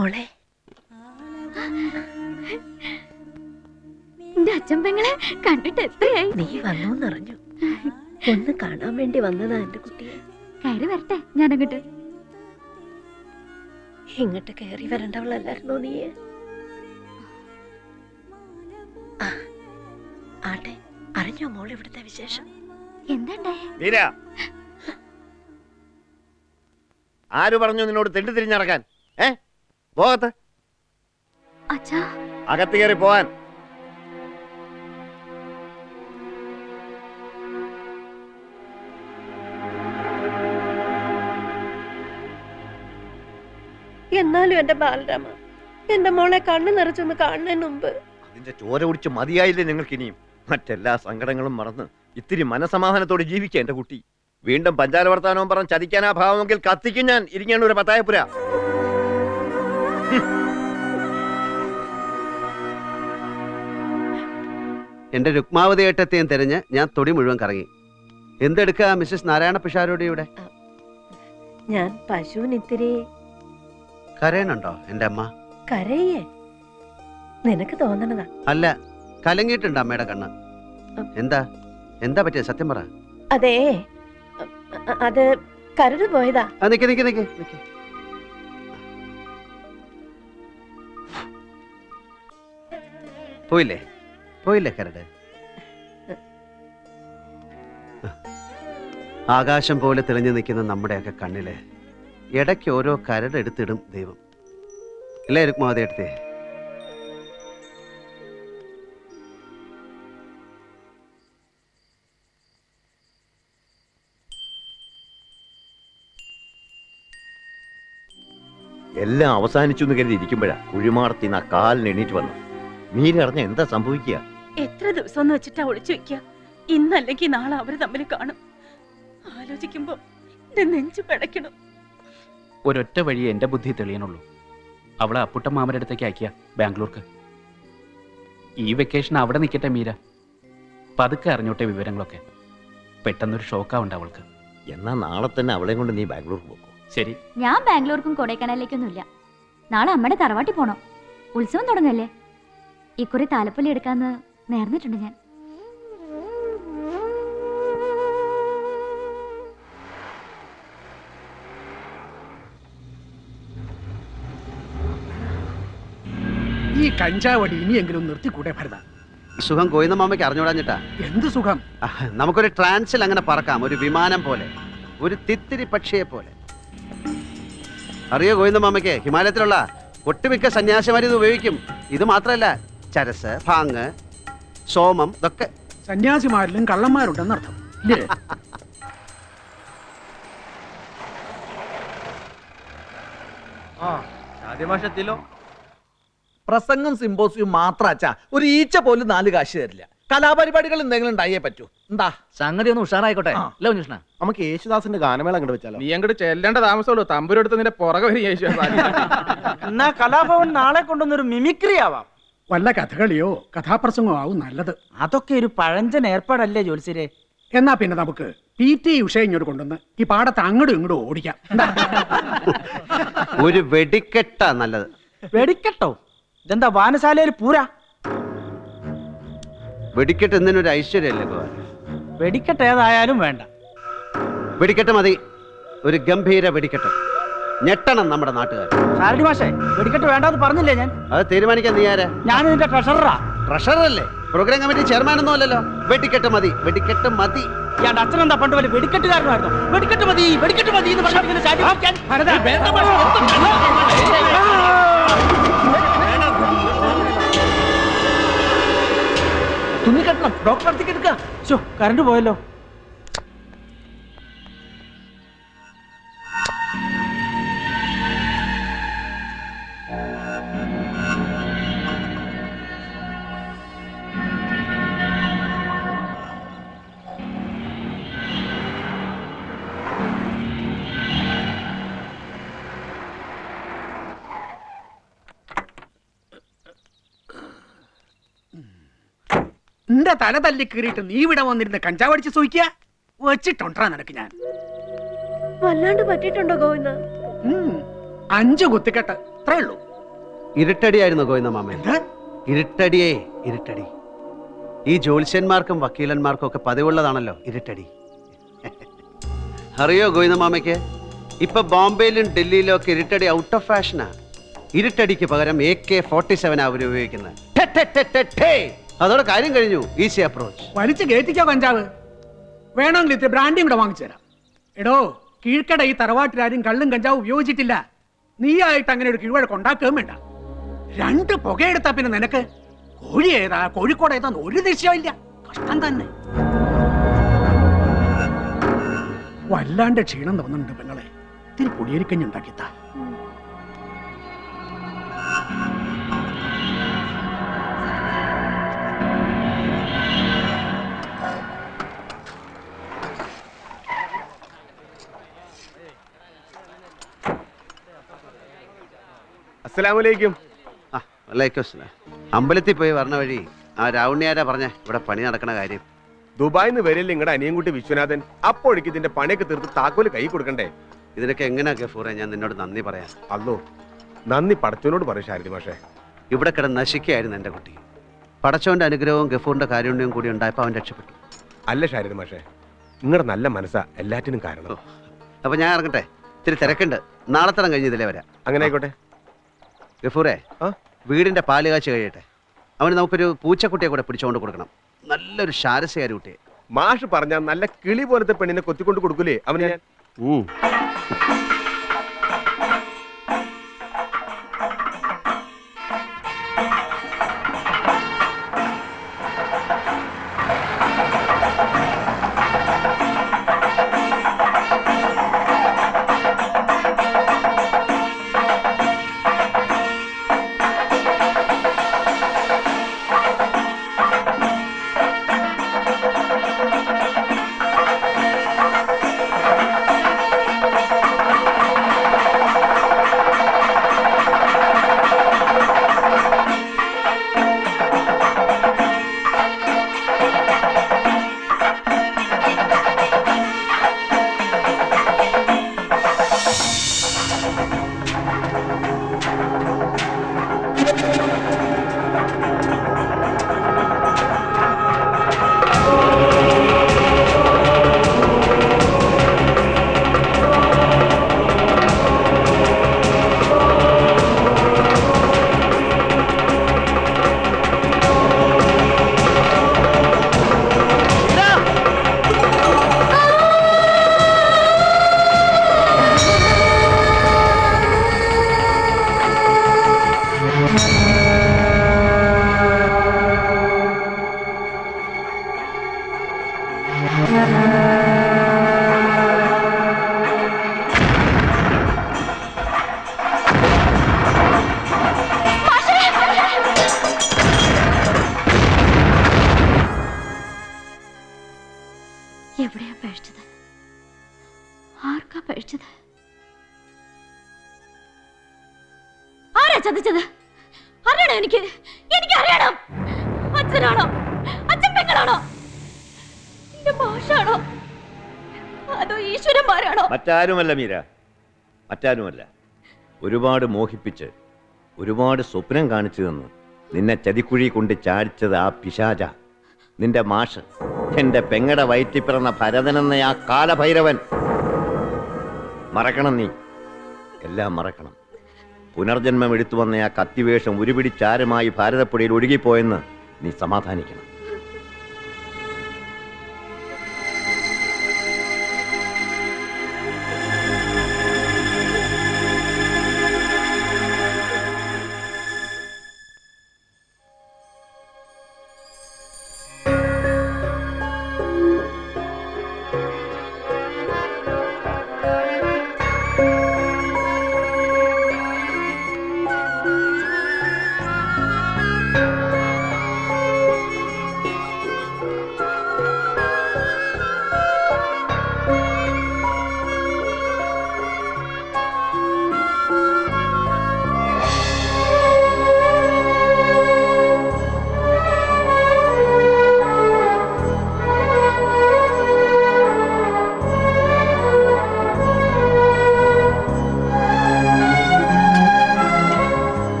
മോളെ, എന്റെ അച്ഛൻ പെങ്ങളെ കണ്ടിട്ട് എത്രയായി? നീ വന്നോന്നറിഞ്ഞു. ഒന്ന് കാണാൻ വേണ്ടി വന്നതാ എന്റെ കുട്ടിയെ. കയറി വരട്ടെ ഞാനങ്ങോട്ട്. ഇങ്ങോട്ട് കയറി വരണ്ടവളല്ലായിരുന്നോ നീ? ആട്ടെ, അറിഞ്ഞോ മോൾ ഇവിടുത്തെ വിശേഷം? എന്താണ്ടായ? ആര് പറഞ്ഞു നിന്നോട് തെണ്ടി തിരിഞ്ഞിറക്കാൻ? പോകത്ത് അച്ഛാ, അകത്ത് കയറി പോവാൻ. എന്നാലും എന്റെ ബാലരാമ, എന്റെ മോളെ കണ്ണു നിറച്ചൊന്ന് കാണുന്നതിന് മുമ്പ് അതിന്റെ ചോര കുടിച്ച് മതിയായില്ലേ നിങ്ങൾക്ക് ഇനിയും? മറ്റെല്ലാ സങ്കടങ്ങളും മറന്ന് ഇത്തിരി മനസമാധാനത്തോടെ ജീവിക്കുക എന്റെ കുട്ടി. വീണ്ടും പഞ്ചാര വർത്താനവും പറഞ്ഞ് ചതിക്കാനാ ഭാവമെങ്കിൽ കത്തിക്കും ഞാൻ ഇരിങ്ങാണ് ഒരു പത്തായപ്പുര. എന്റെ രുക്മാവതി ഏട്ടത്തെയും തിരഞ്ഞ് ഞാൻ തൊടി മുഴുവൻ കറങ്ങി. എന്തെടുക്കുക മിസ്സസ് നാരായണ പിഷാരോടി ഇവിടെ? ഞാൻ പശുവിനിത്തിരി കരയണുണ്ടോ എന്റെ അമ്മ? കരയേ? നിനക്ക് തോന്നണതാ. അല്ല, കലങ്ങിയിട്ടുണ്ട് അമ്മയുടെ കണ്ണ്. എന്താ എന്താ പറ്റിയ? സത്യം പറ. അതേ, അത് കരട് പോയതാ. നിക്ക് നിക്ക് നിക്ക് നിക്ക്. പോയില്ലേ പോയില്ലേ കരട്? ആകാശം പോലെ തെളിഞ്ഞു നിൽക്കുന്ന നമ്മുടെയൊക്കെ കണ്ണില് ഇടയ്ക്ക് ഓരോ കരട് എടുത്തിടും ദൈവം. അല്ലേ രുക്മാവതി എടുത്തേ? എല്ലാം അവസാനിച്ചു എന്ന് കരുതി ഇരിക്കുമ്പോഴാ കുഴിമാടത്തിന്ന് ആ കാലിന് എണീറ്റ് വന്നു. നീരറിഞ്ഞ എന്താ സംഭവിക്കുക? എത്ര ദിവസം എന്ന് വെച്ചിട്ടാ ഒളിച്ചു വെക്കുക? ഇന്നല്ലെങ്കിൽ നാളെ അവര് തമ്മിൽ കാണും. ആലോചിക്കുമ്പോ എന്റെ നെഞ്ചു പിടയ്ക്കണം. ഒരൊറ്റ വഴി എന്റെ ബുദ്ധി തെളിയണുള്ളൂ. അവളെ അപ്പുട്ടൻ മാമന്റെ അടുത്തേക്ക് അയക്കുക, ബാംഗ്ലൂർക്ക്. ഈ വെക്കേഷൻ അവിടെ നിൽക്കട്ടെ മീര. പതുക്കെ അറിഞ്ഞോട്ടെ വിവരങ്ങളൊക്കെ. പെട്ടെന്നൊരു ഷോക്കാവുണ്ട് അവൾക്ക്. എന്നാ നാളെ തന്നെ അവളെ കൊണ്ട് നീ ബാംഗ്ലൂർ പോക്കോ. ശരി. ഞാൻ ബാംഗ്ലൂർക്കും കൊടൈക്കനാലിലേക്കൊന്നുമില്ല. നാളെ അമ്മയുടെ തറവാട്ടി പോണം. ഉത്സവം തുടങ്ങല്ലേ. ഇക്കുറി താലപ്പൊലി എടുക്കാന്ന് നേർന്നിട്ടുണ്ട് ഞാൻ. ഈ കഞ്ചാവടി ഇനിയെങ്കിലും നിർത്തിക്കൂടെ ഭരത? സുഖം ഗോവിന്ദ മാമയ്ക്ക് അറിഞ്ഞോടാഞ്ഞിട്ടാ. എന്ത് സുഖം? നമുക്കൊരു ട്രാൻസിൽ അങ്ങനെ പറക്കാം, ഒരു വിമാനം പോലെ, ഒരു തിത്തിരി പക്ഷിയെ പോലെ. അറിയോ ഗോവിന്ദ മാമയ്ക്ക് ഹിമാലയത്തിലുള്ള ഒട്ടുമിക്ക സന്യാസിമാർ ഇത് ഉപയോഗിക്കും. ഇത് മാത്രമല്ല, ചരസ്, ഭാങ്, സോമം, ഇതൊക്കെ. സന്യാസിമാരിലും കള്ളന്മാരുണ്ടെന്നർത്ഥം ഇല്ലേ? പ്രസംഗം സിമ്പോസിയും മാത്രം അച്ഛാ. ഒരു ഈച്ച പോലും 4 കാശ് തരില്ല. കലാപരിപാടികൾ എന്തെങ്കിലും ഉണ്ടായേ പറ്റൂ. എന്താ സംഗതി ഒന്ന് ഉഷാറായിക്കോട്ടെ. നമുക്ക് യേശുദാസിന്റെ ഗാനമേള അങ്ങോട്ട് വെച്ചാലോ? നീ അങ്ങോട്ട് ചെല്ലേണ്ട താമസമുള്ളൂ. തമ്പുരെടുത്ത് നിന്റെ പുറകെ വരും യേശുദാസ്. എന്നാ കലാഭവൻ നാളെ കൊണ്ടുവന്നൊരു മിമിക്രി ആവാം. വല്ല കഥകളിയോ കഥാപ്രസംഗമോ ആവും നല്ലത്. അതൊക്കെ ഒരു പഴഞ്ചൻ ഏർപ്പാടല്ലേ ജോത്സ്യരെ? എന്നാ പിന്നെ നമുക്ക് PT ഉഷ ഇങ്ങോട്ട് കൊണ്ടുവന്ന് ഈ പാടത്ത് അങ്ങോട്ടും ഇങ്ങോട്ടും ഓടിക്കാം. ഒരു വെടിക്കെട്ടാ നല്ലത്. വെടിക്കെട്ടോ? ഇതെന്താ വാനശാലയിൽ പൂരാ? വെടിക്കെട്ട് എന്നൊരു ഐശ്വര്യല്ലേ ഭഗവാൻ? വെടിക്കെട്ട് ഏതായാലും വേണ്ട. വെടിക്കെട്ട് മതി, ഒരു ഗംഭീര വെടിക്കെട്ട്. ഞെട്ടണം നമ്മുടെ നാട്ടുകാർ. ഷാരടി മാഷേ, വെടിക്കെട്ട് വേണ്ടെന്ന് പറഞ്ഞില്ലേ ഞാൻ? അത് തീരുമാനിക്കാൻ നീ ആരാ? ഞാൻ ഇതിന്റെ ട്രഷററാ. ട്രഷറല്ലേ? പ്രോഗ്രാം കമ്മിറ്റി ചെയർമാനൊന്നും അല്ലല്ലോ. വെടിക്കെട്ട് മതി, വെടിക്കെട്ട് മതി. ഇയാളുടെ അച്ഛനെന്താ പണ്ട് വലിയ വെടിക്കെട്ടുകാരനായിരുന്നു. വെടിക്കെട്ട് മതി, വെടിക്കെട്ട് മതി എന്ന് പറഞ്ഞിങ്ങനെ ചാടി പിടിക്കാൻ. തുണി കെട്ടണം, ഡോക്ടർ അടുത്തേക്ക് എടുക്കുക. കറണ്ട് പോയല്ലോ. നിന്റെ തല തല്ലി കീറിയിട്ട് നീ ഇവിടെ വന്നിരുന്ന് കഞ്ചാവടിച്ച് സൂയിക്കുക വെച്ചിട്ടുണ്ടാ നിനക്ക് ഞാൻ. വല്ലാണ്ട് പറ്റിയിട്ടുണ്ടോ ഗോവിന്ദ? 5 കുത്തിക്കെട്ട് അത്രേ ഉള്ളൂ. ഇരുട്ടടിയായിരുന്നു ഗോവിന്ദ മാമ. ഇരുട്ടടിയേ, ഇരുട്ടടി. ഈ ജ്യോത്സ്യന്മാർക്കും വക്കീലന്മാർക്കും ഒക്കെ പതിവുള്ളതാണല്ലോ ഇരുട്ടടി. അറിയോ ഗോവിന്ദ മാമയ്ക്ക്, ഇപ്പൊ ബോംബെയിലും ഡൽഹിയിലും ഒക്കെ ഇരുട്ടടി ഔട്ട് ഓഫ് ഫാഷനാ. ഇരുട്ടടിക്ക് പകരം AK-47 അവർ ഉപയോഗിക്കുന്നത്. അതോടെ കാര്യം കഴിഞ്ഞു. Easy approach. വലിച്ചു കയറ്റിക്കോ കഞ്ചാവ്. വേണമെങ്കിൽ ഇത്തിരി ബ്രാൻഡിയും കൂടെ വാങ്ങിച്ചു തരാം. എടോ, കീഴ്ക്കട ഈ തറവാട്ടിലാരും കള്ളും കഞ്ചാവും ഉപയോഗിച്ചിട്ടില്ല. നീയായിട്ട് അങ്ങനെ ഒരു കീഴ്വഴക്ക് ഉണ്ടാക്കുകയും വേണ്ട. 2 പുകയെടുത്താ പിന്നെ നിനക്ക് കോഴി ഏതാ കോഴിക്കോട് ഏതാന്ന് ഒരു നിശ്ചയമില്ല. കഷ്ടം തന്നെ. വല്ലാണ്ട് ക്ഷീണം തോന്നുന്നുണ്ട് പെങ്ങളെ. ഇത്തിരി പൊടിയരിക്കഞ്ഞ് ഉണ്ടാക്കിത്താ. അസ്സലാമലൈക്കും. അമ്പലത്തിൽ പോയി പറഞ്ഞ വഴി ആ രാവുണ്ണിയാരാ പറഞ്ഞ ഇവിടെ പണി നടക്കണ കാര്യം. ദുബായിന്ന് വരില്ല നിങ്ങളുടെ അനിയൻകുട്ടി വിശ്വനാഥൻ. അപ്പോഴേക്ക് ഇതിന്റെ പണിയൊക്കെ തീർത്ത് താക്കോല് കൈ കൊടുക്കണ്ടേ? ഇതിനൊക്കെ എങ്ങനെയാ ഗഫൂറെ ഞാൻ നിന്നോട് നന്ദി പറയാം. അല്ലോ, നന്ദി പടച്ചോനോട് പറയും ശാരദി മാഷേ. ഇവിടെ കിടന്ന് നശിക്കുകയായിരുന്നു എൻ്റെ കുട്ടി. പടച്ചോന്റെ അനുഗ്രഹവും ഗഫൂറിന്റെ കാരുണ്യവും കൂടി ഉണ്ടായപ്പോൾ അവൻ രക്ഷപ്പെട്ടു. അല്ല ശാരദി മാഷേ, നിങ്ങളുടെ നല്ല മനസ്സാ എല്ലാറ്റിനും കാരണം. അപ്പൊ ഞാൻ ഇറങ്ങട്ടെ, ഇത്തിരി തിരക്കുണ്ട്. നാളെ തരം കഴിഞ്ഞ് ഇതിലേ വരാം. അങ്ങനെ ആയിക്കോട്ടെ. ഗഫൂറെ, വീടിന്റെ പാല് കാച്ച് കഴിയട്ടെ. അവന് നമുക്കൊരു പൂച്ചക്കുട്ടിയെ കൂടെ പിടിച്ചുകൊണ്ട് കൊടുക്കണം. നല്ലൊരു ശാരസ്യകാരി കുട്ടിയെ. മാഷ് പറഞ്ഞാൽ നല്ല കിളി പോലത്തെ പെണ്ണിനെ കൊത്തിക്കൊണ്ട് കൊടുക്കൂലേ അവന് ഞാൻ. എവിടെയാ പഴിച്ചത്? ആർക്കാ പഴിച്ചത്? ആരാ ചതിച്ചത്? അറിയണം എനിക്ക്. എനിക്ക് അറിയണം. അച്ഛനാണോ? അച്ഛൻ പെങ്ങളാണോ? എന്റെ ഭാഷയാണോ? അതോ ഈശ്വരന്മാരാണോ? മറ്റാരുമല്ല മീര, മറ്റാരുമല്ല. ഒരുപാട് മോഹിപ്പിച്ച് ഒരുപാട് സ്വപ്നം കാണിച്ചു തന്നു നിന്നെ ചതിക്കുഴി കൊണ്ട് ചാടിച്ചത് ആ പിശാച, നിന്റെ മാഷ്, എന്റെ പെങ്ങടെ വയറ്റി പിറന്ന ഭരതനെന്ന ആ കാലഭൈരവൻ. മറക്കണം നീ, എല്ലാം മറക്കണം. പുനർജന്മം എടുത്തു വന്ന ആ കത്തിവേഷം ഉരുപിടിച്ചാരുമായി ഭാരതപ്പുഴയിൽ ഒഴുകിപ്പോയെന്ന് നീ സമാധാനിക്കണം.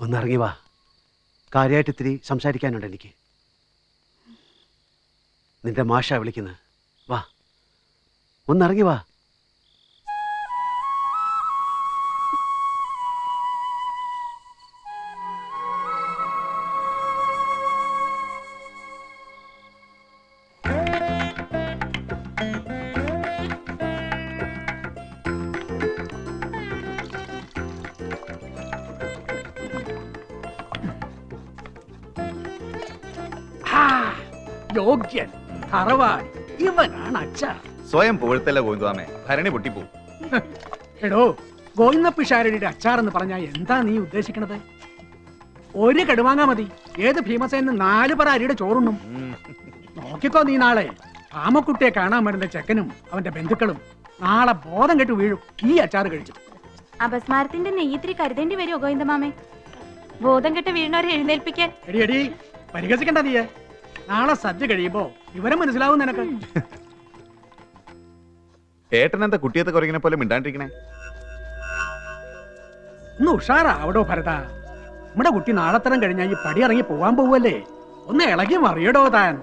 ഒന്നിറങ്ങി വാ, കാര്യമായിട്ട് ഇത്തിരി സംസാരിക്കാനുണ്ട് എനിക്ക്. നിന്റെ മാഷ വിളിക്കുന്നത്. വാ, ഒന്നിറങ്ങി വാ. യോഗ്യൻ, തറവാട്, ഇവനാണ് അച്ഛ. സ്വയം പുകഴ്ത്തല്ല ഗോവിന്ദാമേ, ഭരണി പൊട്ടിപ്പോ. എടോ, ഗോവിന്ദപ്പിഷാരടിയുടെ അച്ചാർ എന്ന് പറഞ്ഞാ എന്താ നീ ഉദ്ദേശിക്കണത്? ഒരു കടുവാങ്ങാ മതി, ഏത് ഭീമസേനും 4 പറ അരിയുടെ ചോറുണ്ണും. നോക്കിക്കോ നീ നാളെ ആമക്കുട്ടിയെ കാണാൻ വരുന്ന ചെക്കനും അവന്റെ ബന്ധുക്കളും നാളെ ബോധം കെട്ട് വീഴും ഈ അച്ചാർ കഴിച്ചു. അപസ്മാരത്തിന്റെ നെയ്യത്തിരി കരുതേണ്ടി വരുമോ ഗോവിന്ദമാമേ? ബോധം കെട്ട് വീണവരെ എഴുന്നേൽപ്പിക്കാൻ. എടി എടി, പരിഹസിക്കണ്ട നീയെ. നാളെ സദ്യ കഴിയുമ്പോ വിവരം മനസ്സിലാവും നിനക്ക്. ഏട്ടനെന്താ കുട്ടിയത്തെ കുറയ്ക്കണ പോലെ മിണ്ടാണ്ടിരിക്കണേ? ഒന്ന് ഉഷാറാവടോ ഭരത. നമ്മുടെ കുട്ടി നാളത്തരം കഴിഞ്ഞാൽ ഈ പടി ഇറങ്ങി പോവാൻ പോവല്ലേ. ഒന്ന് ഇളകി മറിയടോ താൻ.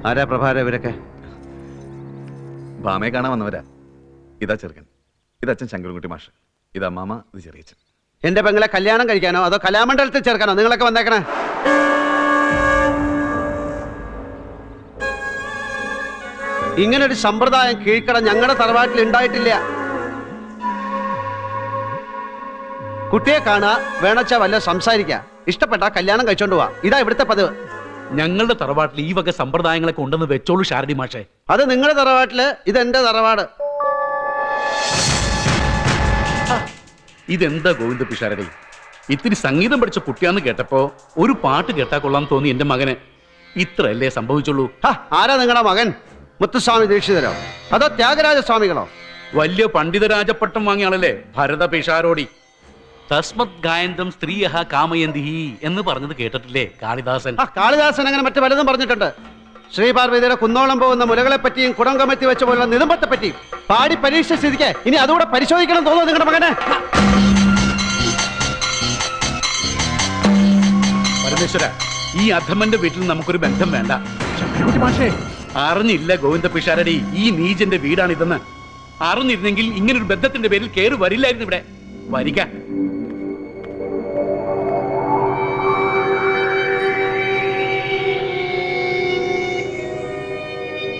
ആരാ പ്രഭാര ഇവരൊക്കെ? ഭാമയെ കാണാൻ വന്നവരാ. ഇതാ ചെറുക്കൻ, ഇത് അച്ഛൻ ശങ്കരൻകുട്ടി മാഷ്, ഇത് അമ്മാമ, ഇത് ചെറിയച്ഛൻ. എന്റെ പെങ്ങളെ കല്യാണം കഴിക്കാനോ അതോ കലാമണ്ഡലത്തിൽ ചേർക്കാനോ നിങ്ങളൊക്കെ വന്നേക്കണേ? ഇങ്ങനൊരു സമ്പ്രദായം കീഴ്ക്കട ഞങ്ങളുടെ തറവാട്ടിൽ ഉണ്ടായിട്ടില്ല. കുട്ടിയെ കാണാ, വേണച്ച വല്ല സംസാരിക്കുക, ഇഷ്ടപ്പെട്ട കല്യാണം കഴിച്ചോണ്ട് പോവാ. ഇതാ ഇവിടുത്തെ പതിവ്. ഞങ്ങളുടെ തറവാട്ടിൽ ഈ വക സമ്പ്രദായങ്ങളൊക്കെ ഉണ്ടെന്ന് വെച്ചോളൂ ഷാരടി മാഷേ. അത് നിങ്ങളുടെ തറവാട്ടില്, ഇതെന്റെ തറവാട്. ഇതെന്താ ഗോവിന്ദ പിഷാരടി, ഇത്തിരി സംഗീതം പഠിച്ച കുട്ടിയാന്ന് കേട്ടപ്പോ ഒരു പാട്ട് കേട്ടാ കൊള്ളാൻ തോന്നി എന്റെ മകന്. ഇത്രയല്ലേ സംഭവിച്ചുള്ളൂ. ആരാ നിങ്ങളുടെ മകൻ? മുത്തുസ്വാമി ദീക്ഷിതരോ അതോ ത്യാഗരാജ സ്വാമികളോ? വലിയ പണ്ഡിതരാജപ്പട്ടം വാങ്ങിയ ആളല്ലേ ഭരത പിഷാരോടി. തസ്മത് ഗായന്തം സ്ത്രീയഹ കാമയന്തി എന്ന് പറഞ്ഞത് കേട്ടിട്ടില്ലേ കാളിദാസൻ? കാളിദാസൻ അങ്ങനെ മറ്റു പലതും പറഞ്ഞിട്ടുണ്ട്. ശ്രീപാർവതിയുടെ കുന്നോളം പോകുന്ന മുലകളെ പറ്റിയും കുടം കമത്തി വെച്ച പോലുള്ള നിതമ്പത്തെ പറ്റിയും പാടി പരീക്ഷ സ്ഥിതിക്ക് ഇനി അതുകൂടെ പരിശോധിക്കണം തോന്നുന്നു നിങ്ങളുടെ മകനെ? പരമേശ്വര, ഈ അധമന്റെ വീട്ടിൽ നമുക്കൊരു ബന്ധം വേണ്ട. അറിഞ്ഞില്ല ഗോവിന്ദ പിഷാരടി, ഈ നീജന്റെ വീടാണിതെന്ന്. അറിഞ്ഞിരുന്നെങ്കിൽ ഇങ്ങനൊരു ബന്ധത്തിന്റെ പേരിൽ കേറി വരില്ലായിരുന്നു ഇവിടെ. വരിക.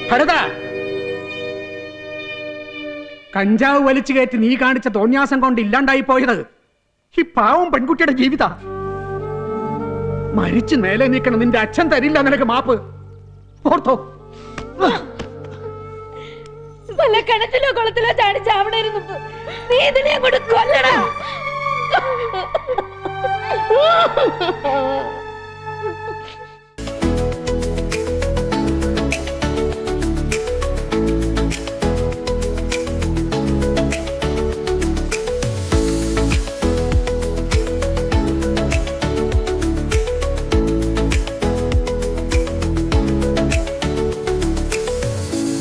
ഭരത, കഞ്ചാവ് വലിച്ചു കയറ്റി നീ കാണിച്ച തോന്യാസം കൊണ്ട് ഇല്ലാണ്ടായി പോയത് ഈ പാവം പെൺകുട്ടിയുടെ ജീവിത. മരിച്ചു മേലെ നീക്കണം നിന്റെ അച്ഛൻ തരില്ല നിനക്ക് മാപ്പ്. ഓർത്തോ? വല്ല കിണറ്റിലോ കുളത്തിലോ ചാടി ചാവണായിരുന്നു. നീ ഇതിനെ അങ്ങോട്ട് കൊല്ലടാ.